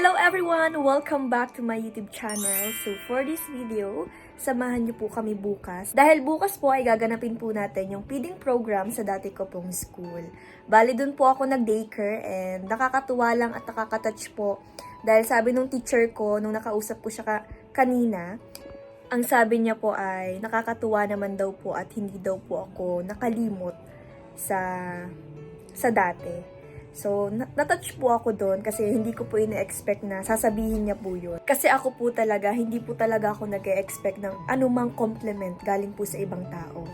Hello everyone! Welcome back to my YouTube channel. So for this video, samahan niyo po kami bukas. Dahil bukas po ay gaganapin po natin yung feeding program sa dati ko pong school. Bali dun po ako nag-daycare and nakakatuwa lang at nakakatouch po. Dahil sabi nung teacher ko, nung nakausap ko siya kanina, ang sabi niya po ay nakakatuwa naman daw po at hindi daw po ako nakalimot sa dati. So, natouch po ako doon kasi hindi ko po ina-expect na sasabihin niya po yun. Kasi ako po talaga, hindi po talaga ako nag-e-expect ng anumang compliment galing po sa ibang tao.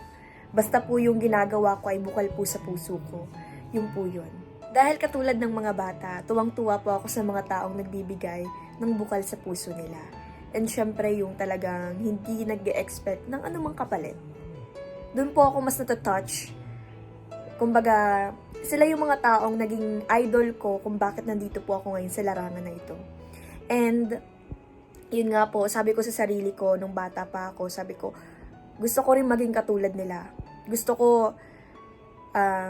Basta po yung ginagawa ko ay bukal po sa puso ko. Yung po yun. Dahil katulad ng mga bata, tuwang-tuwa po ako sa mga taong nagbibigay ng bukal sa puso nila. And syempre yung talagang hindi nag-e-expect ng anumang kapalit. Doon po ako mas natatouch. Kumbaga, sila yung mga taong naging idol ko kung bakit nandito po ako ngayon sa larangan na ito. And, yun nga po, sabi ko sa sarili ko, nung bata pa ako, sabi ko, gusto ko rin maging katulad nila. Gusto ko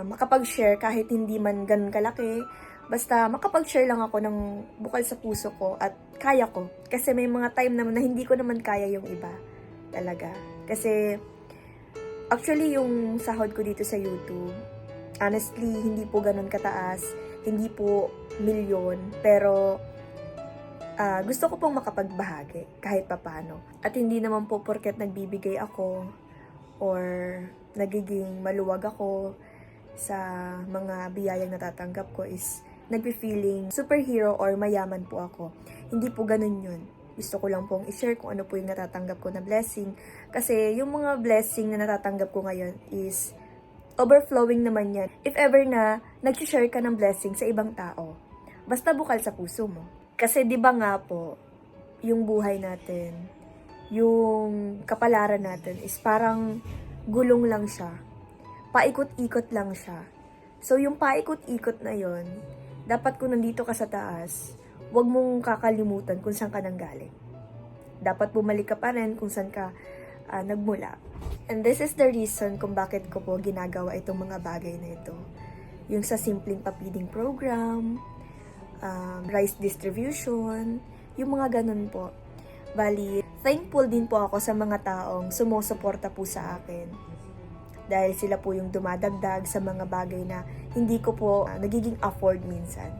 makapag-share kahit hindi man ganun kalaki. Basta makapag-share lang ako ng bukal sa puso ko at kaya ko. Kasi may mga time naman na hindi ko naman kaya yung iba. Talaga. Kasi, actually, yung sahod ko dito sa YouTube, honestly, hindi po ganun kataas, hindi po milyon, pero gusto ko pong makapagbahagi kahit papano. At hindi naman po porket nagbibigay ako or nagiging maluwag ako sa mga biyayang natatanggap ko is nagpi-feeling superhero or mayaman po ako. Hindi po ganun yun. Gusto ko lang pong i-share kung ano po yung natatanggap ko na blessing. Kasi yung mga blessing na natatanggap ko ngayon is overflowing naman yan. If ever na nag-share ka ng blessing sa ibang tao, basta bukal sa puso mo. Kasi di ba nga po, yung buhay natin, yung kapalaran natin is parang gulong lang siya. Paikot-ikot lang siya. So yung paikot-ikot na yon, dapat kung nandito ka sa taas, huwag mong kakalimutan kung saan ka nanggaling. Dapat bumalik ka pa rin kung saan ka nagmula. And this is the reason kung bakit ko po ginagawa itong mga bagay na ito. Yung sa simpleng papiding program, rice distribution, yung mga ganun po. Bali, thankful din po ako sa mga taong sumusuporta po sa akin. Dahil sila po yung dumadagdag sa mga bagay na hindi ko po nagiging afford minsan.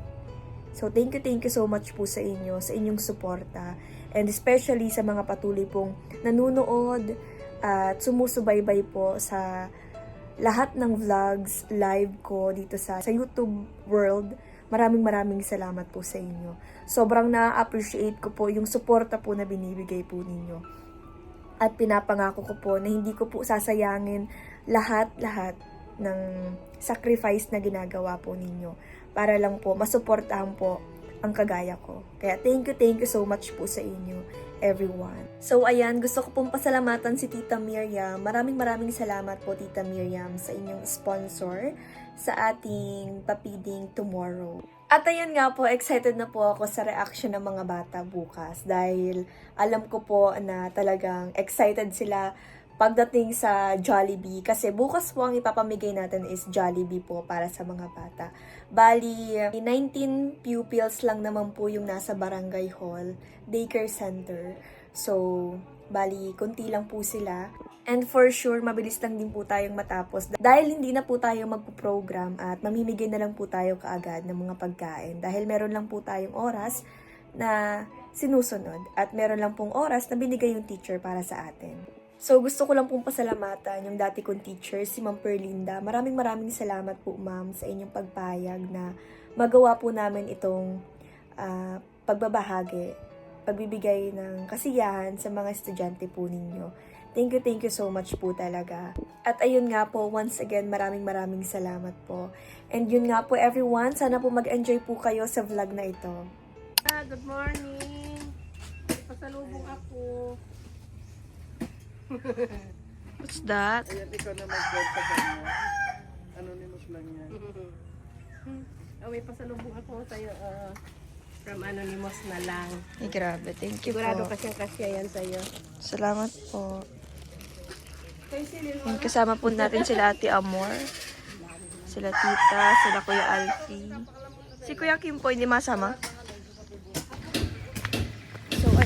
So, thank you so much po sa inyo, sa inyong suporta. And especially sa mga patuloy pong nanunood at sumusubaybay po sa lahat ng vlogs, live ko dito sa YouTube world. Maraming salamat po sa inyo. Sobrang na-appreciate ko po yung suporta po na binibigay po ninyo. At pinapangako ko po na hindi ko po sasayangin lahat ng sacrifice na ginagawa po ninyo para lang po masuportahan po ang kagaya ko. Kaya thank you so much po sa inyo, everyone. So ayan, gusto ko pong pasalamatan si Tita Miriam. Maraming salamat po, Tita Miriam, sa inyong sponsor sa ating papiding tomorrow. At ayan nga po, excited na po ako sa reaction ng mga bata bukas dahil alam ko po na talagang excited sila pagdating sa Jollibee, kasi bukas po ang ipapamigay natin is Jollibee po para sa mga bata. Bali, 19 pupils lang naman po yung nasa Barangay Hall, Daycare Center. So, bali, konti lang po sila. And for sure, mabilis lang din po tayong matapos. Dahil hindi na po tayo magpo-program at mamimigay na lang po tayo kaagad ng mga pagkain. Dahil meron lang po tayong oras na sinusunod. At meron lang pong oras na binigay yung teacher para sa atin. So, gusto ko lang pong pasalamatan yung dati kong teacher, si Ma'am Perlinda. Maraming salamat po, Ma'am, sa inyong pagpayag na magawa po namin itong pagbabahagi, pagbibigay ng kasiyahan sa mga estudyante po ninyo. Thank you so much po talaga. At ayun nga po, once again, maraming salamat po. And yun nga po, everyone, sana po mag-enjoy po kayo sa vlog na ito. Good morning! Pasalubong ako. What's that? Ayan, ikaw na mag-vlog sa kanya. Anonymous lang yan. May pasalubong ako sa'yo. From Anonymous na lang. Ay, grabe. Thank you Sigurado po. kasya yan sa'yo. Salamat po. Yung kasama po natin sila Ate Amor, sila Tita, sila Kuya Alfie. Si Kuya Kim po, hindi masama?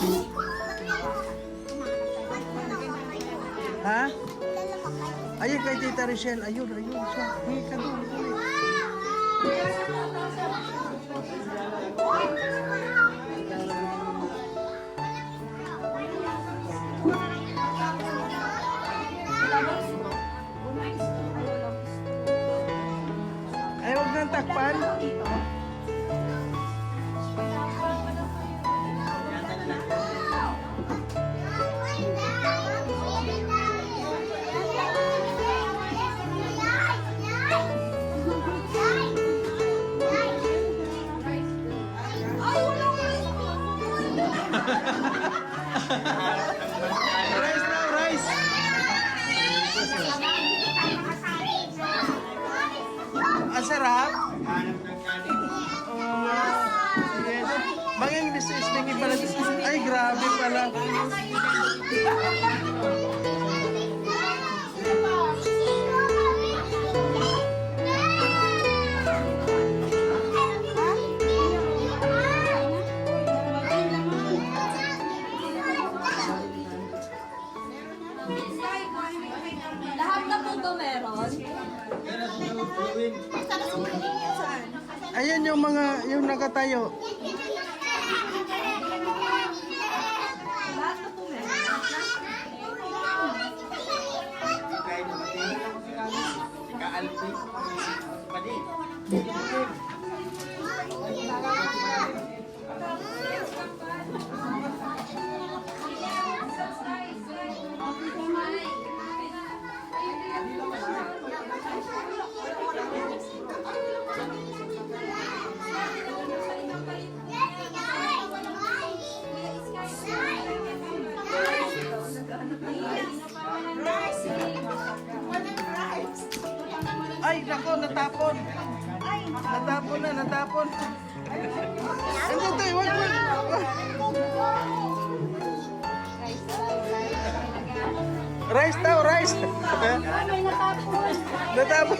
Ha? Ayun kay Tita Rochelle. Ayun siya. Hey, ka doon. Ay, huwag nang takpan. Rice now, rice. Ang sarap. Yes. Mag-English speaking pala. Ay, grabe pala. Lahat na po ito meron. Ayan yung mga, yung nakatayo. Lahat na po meron. Ay, nako, natapon. Natapon na, natapon. Ano ito? Wag. Rice daw, rice. Natapon.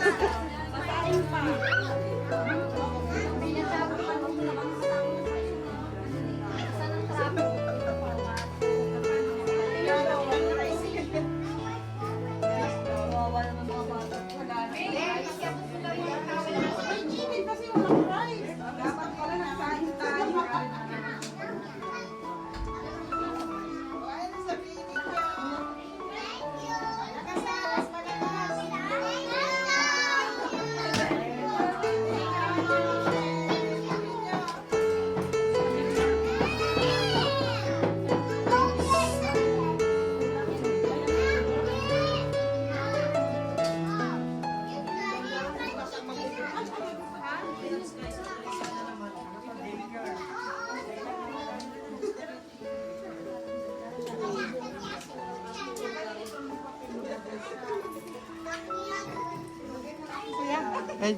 Ay.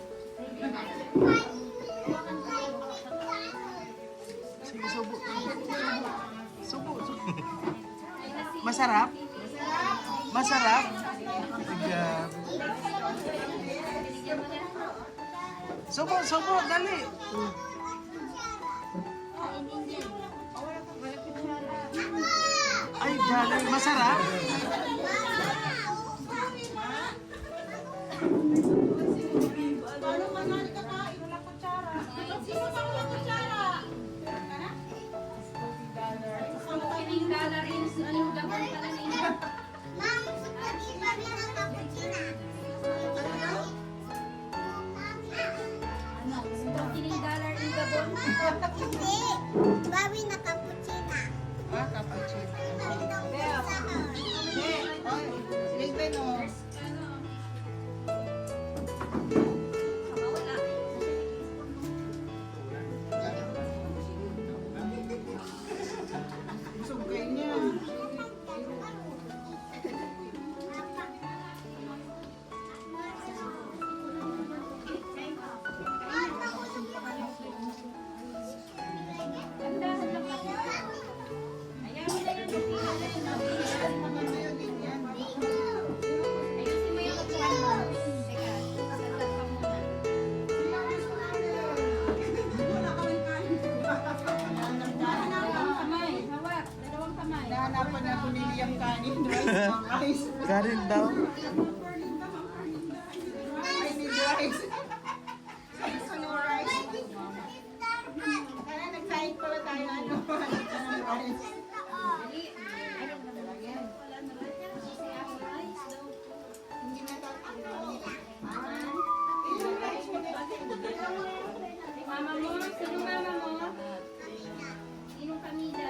Sige, subo. Subo, subo. Masarap? Masarap? Tiga. Subo, subo, dali. Ay, dali. Masarap? Hindi. Bawi na cappuccino. Ah, cappuccino. Ganda. Karen daw. Nag-side pala tayo, ano? Mama mo? Sino mama mo? Sinong Camila?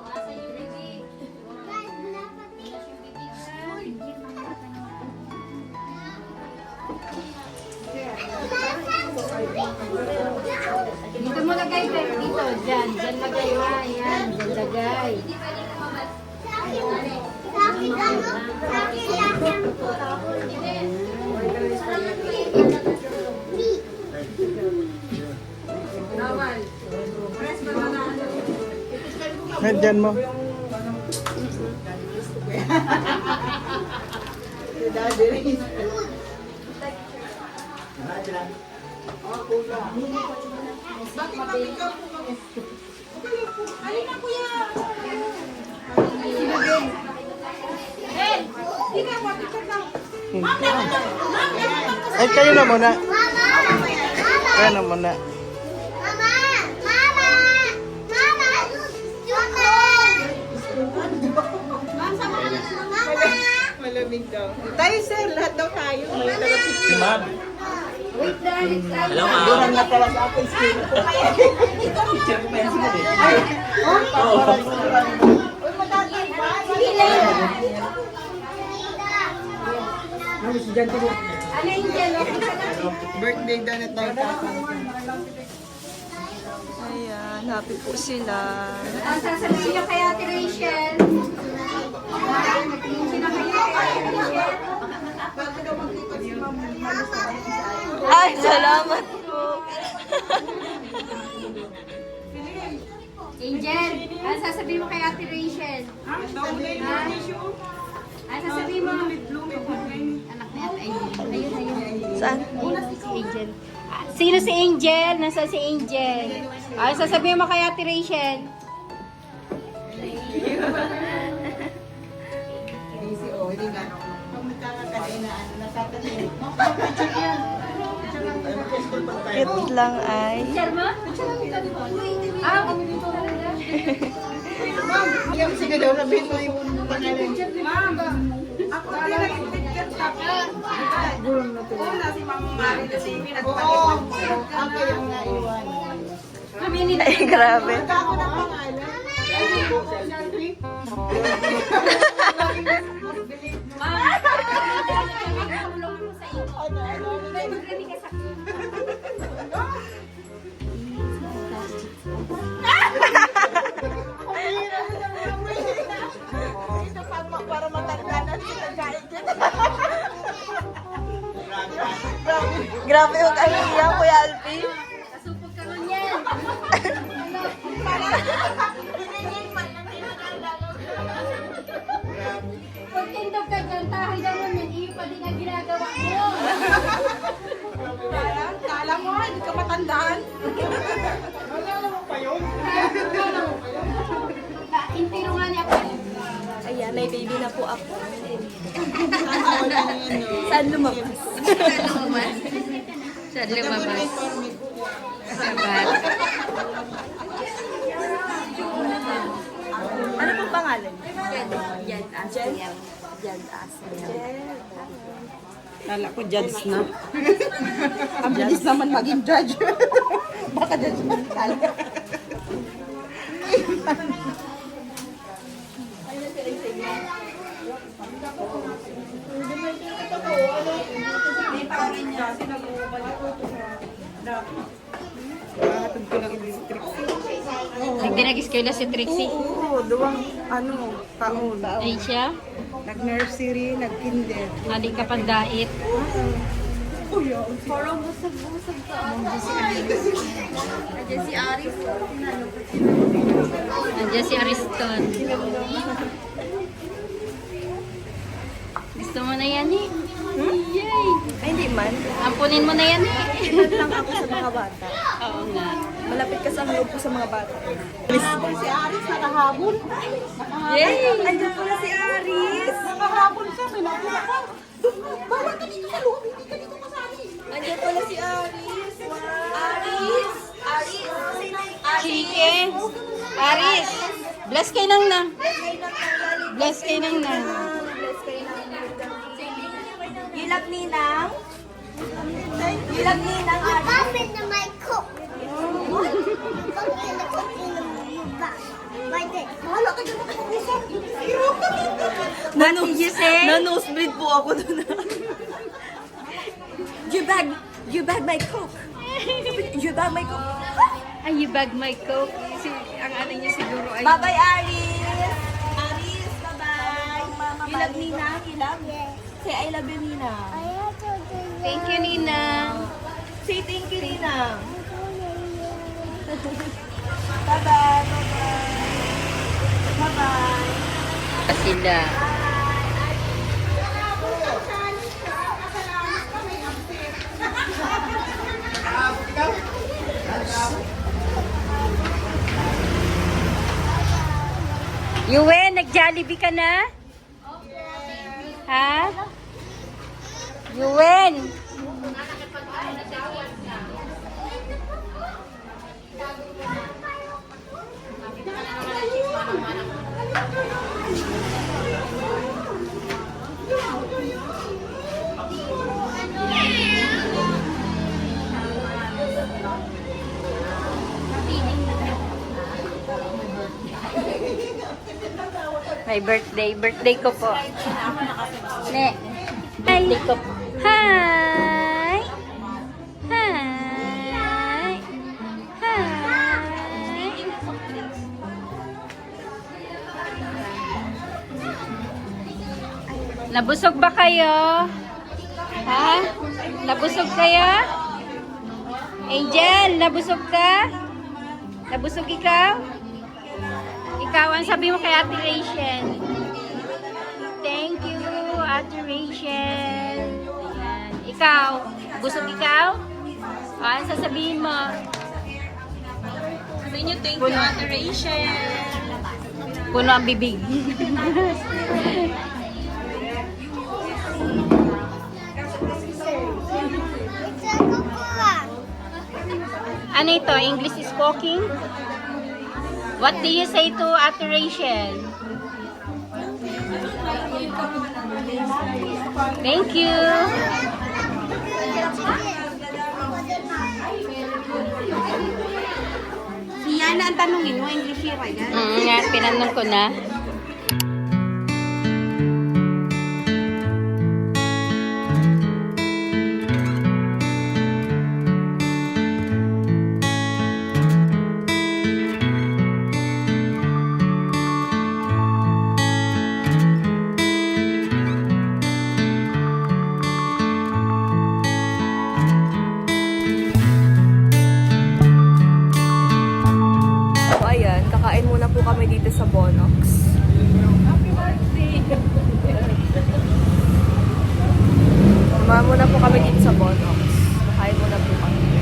Nasa iyo, baby. Dito mo lagay, pero dito. Diyan. Diyan lagay. Ayan. Diyan lagay. Nandyan mo. Ay, kayo na muna. Kayo na muna. Mama! Mama! Mama! Mama! Malamig daw. Tayo sir, lahat daw tayo. May taga-picture. Wait, Alex. Hello, ma'am. Durang na pala sa akin skin. Picture ko pa yan sila eh. Uy, matatay ba? Ano yung jello? Birthday daw na tayo tapos. Ayan, happy po sila. Ang sasabihin niyo kay Ate Rachel. Nagtingin sila kay Ate Rachel. Ay, salamat po. Angel, ano sasabihin mo kay Ate Rachel? Ha? Ano sasabihin mo? Anak ni Ate Angel. Ayun. Saan? Si Angel. Sino si Angel? Nasaan si Angel? Ano sasabihin mo kay Ate Rachel? Easy, oh, hindi nga. Pag magkakakain na, natatanin. Cute lang ay. Picture mo? Ah, kami dito. Ma'am, yung sige daw, sabihin mo yung pangalan. Ma'am, ako din nag-picture sa Gulong na to. Una si Ma'am Mari kasi pinagpakita. Oo, ako yung naiwan. Kami ni Ay, grabe. Ako ng pangalan. Ito para matanda na sila kain dyan. Grabe yung kanya, Kuya Alpi. Kasupog ka nun yan. Pag tindog ka dyan, tahay daw nun yan, iyo pa din ang ginagawa mo. Kala mo, hindi ka matandaan. Intiro nga niya ako. Ayan, may baby na po ako. Saan lumabas? Saan lumabas? Ano pong pangalan? Jen Asya. Jen Asya. Kala ko judge na. Ang bilis naman maging judge. Baka judge man talaga. Nagdinag-eskwela si Trixie. Oo, duwang taon. Ay siya? Nag-nursery, nag-kinder. Aling kapag dait. Parang busog-busog ka. Nandiyan si Aris. Nandiyan si Ariston. Gusto mo na yan eh. Yay! Ay, hindi man. Ampunin mo na yan eh. Tinad lang ako sa mga bata. Oo nga. Malapit kasi ang loob ko sa mga bata. Si Aris nakahabol. Yay! Andiyan pala si Aris. Nakahabol ka, may nakula ka. Bawal ka dito sa loob, hindi ka dito kasali. Andiyan pala si Aris. Aris! Aris! Chicken. Aris. Bless kay nang nang. Bless kay nang nang. You love Ninang? You love Ninang, Aris? Pop in the my cook. Pop in the cook in the back. Right there. Bahala ka dyan mag-usap. What did you say? Na-nosebleed po ako doon. You bag my coke. You bag my coke. Ay, you bag my coke. Ang ano niya siguro ay... Bye-bye, Aris. Aris, bye-bye. You love Ninang? You love? Say, I love you, Ninang. I have to do Thank you, Nina. Say thank you, Ninang. Bye-bye. Bye-bye. Bye-bye. Sila. Yuen, nag-Jollibee ka na? Ha? Yuen! My birthday ko po. Ne. Birthday ko po. Hi! Hi! Hi! Nabusog ba kayo? Ha? Nabusog kayo? Angel, nabusog ka? Nabusog ikaw? Ikaw, ang sabi mo kay Ate Rachel. Thank you, Ate Rachel. Yan. Ikaw, busog ikaw? O, ano sasabihin mo? Sabihin niyo, thank you, Ate Rachel. Puno ang bibig. It's a coconut. Ano ito? English is cooking? What do you say to Ate Rachel? Thank you. Yan na ang tanongin mo, English here, right? Nga, pinanong ko na. So, ayan, kakain muna po kami dito sa Bonox. Happy birthday! Muna po kami dito sa Bonox. Kakain muna po kami.